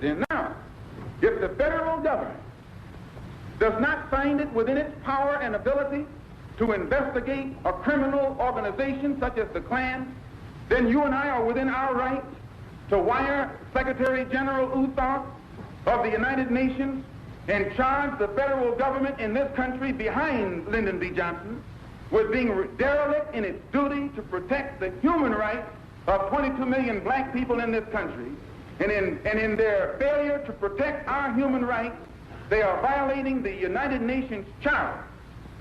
Then now, if the federal government does not find it within its power and ability to investigate a criminal organization such as the Klan, then you and I are within our rights to wire Secretary General Uthar of the United Nations and charge the federal government in this country behind Lyndon B. Johnson with being derelict in its duty to protect the human rights of 22 million black people in this country. And in their failure to protect our human rights, they are violating the United Nations Charter,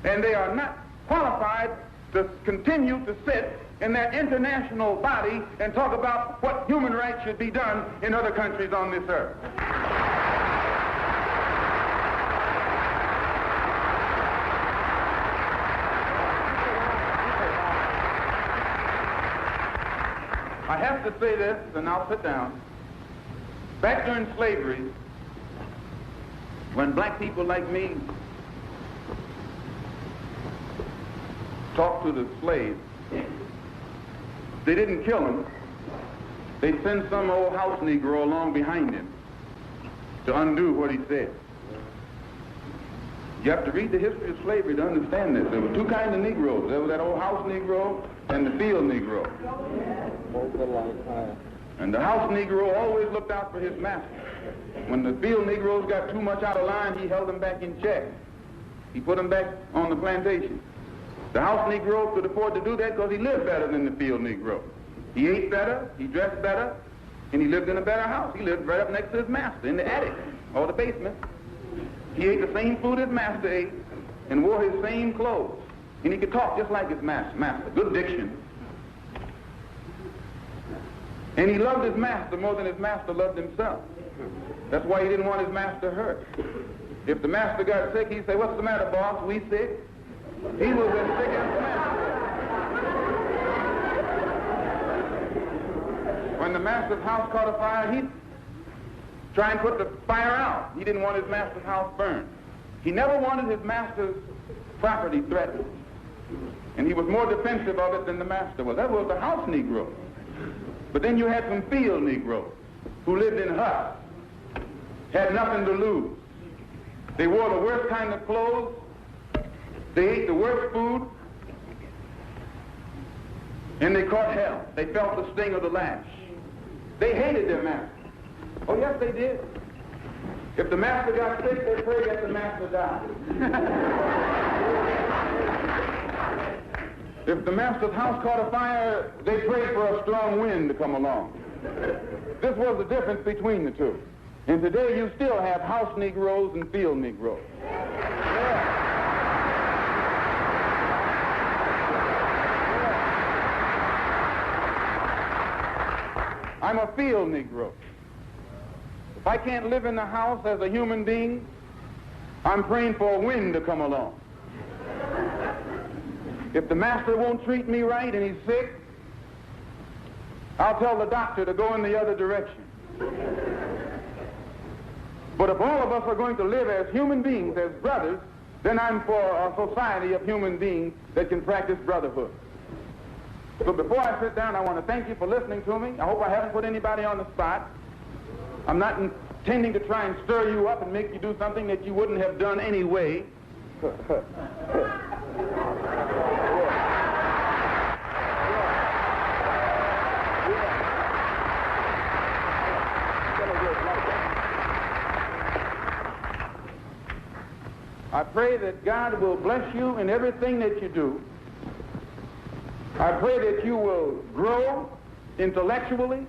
and they are not qualified to continue to sit in that international body and talk about what human rights should be done in other countries on this earth. I have to say this, and I'll sit down. Back during slavery, when black people like me talked to the slaves, they didn't kill him. They'd send some old house Negro along behind him to undo what he said. You have to read the history of slavery to understand this. There were two kinds of Negroes. There was that old house Negro and the field Negro. And the house Negro always looked out for his master. When the field Negroes got too much out of line, he held them back in check. He put them back on the plantation. The house Negro could afford to do that because he lived better than the field Negro. He ate better, he dressed better, and he lived in a better house. He lived right up next to his master in the attic or the basement. He ate the same food his master ate and wore his same clothes. And he could talk just like his master. Good diction. And he loved his master more than his master loved himself. That's why he didn't want his master hurt. If the master got sick, he'd say, "What's the matter, boss? We sick?" He was as sick as the master. When the master's house caught a fire, he'd try and put the fire out. He didn't want his master's house burned. He never wanted his master's property threatened. And he was more defensive of it than the master was. That was the house Negro. But then you had some field Negroes who lived in huts, had nothing to lose. They wore the worst kind of clothes. They ate the worst food. And they caught hell. They felt the sting of the lash. They hated their master. Oh, yes, they did. If the master got sick, they prayed that the master died. If the master's house caught a fire, they prayed for a strong wind to come along. This was the difference between the two. And today you still have house Negroes and field Negroes. I'm a field Negro. If I can't live in the house as a human being, I'm praying for a wind to come along. If the master won't treat me right and he's sick, I'll tell the doctor to go in the other direction. But if all of us are going to live as human beings, as brothers, then I'm for a society of human beings that can practice brotherhood. So before I sit down, I want to thank you for listening to me. I hope I haven't put anybody on the spot. I'm not intending to try and stir you up and make you do something that you wouldn't have done anyway. I pray that God will bless you in everything that you do. I pray that you will grow intellectually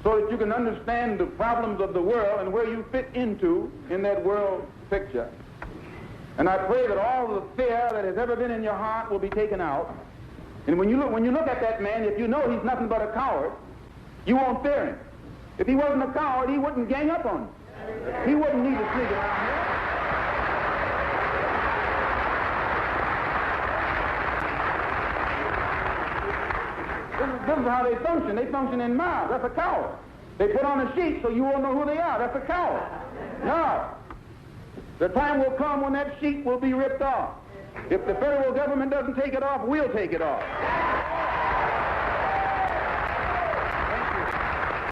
so that you can understand the problems of the world and where you fit into in that world picture. And I pray that all the fear that has ever been in your heart will be taken out. And when you look at that man, if you know he's nothing but a coward, you won't fear him. If he wasn't a coward, he wouldn't gang up on you. He wouldn't need to sneak around here. This is how they function. They function in mobs. That's a coward. They put on a sheet so you won't know who they are. That's a coward. No. The time will come when that sheet will be ripped off. If the federal government doesn't take it off, we'll take it off.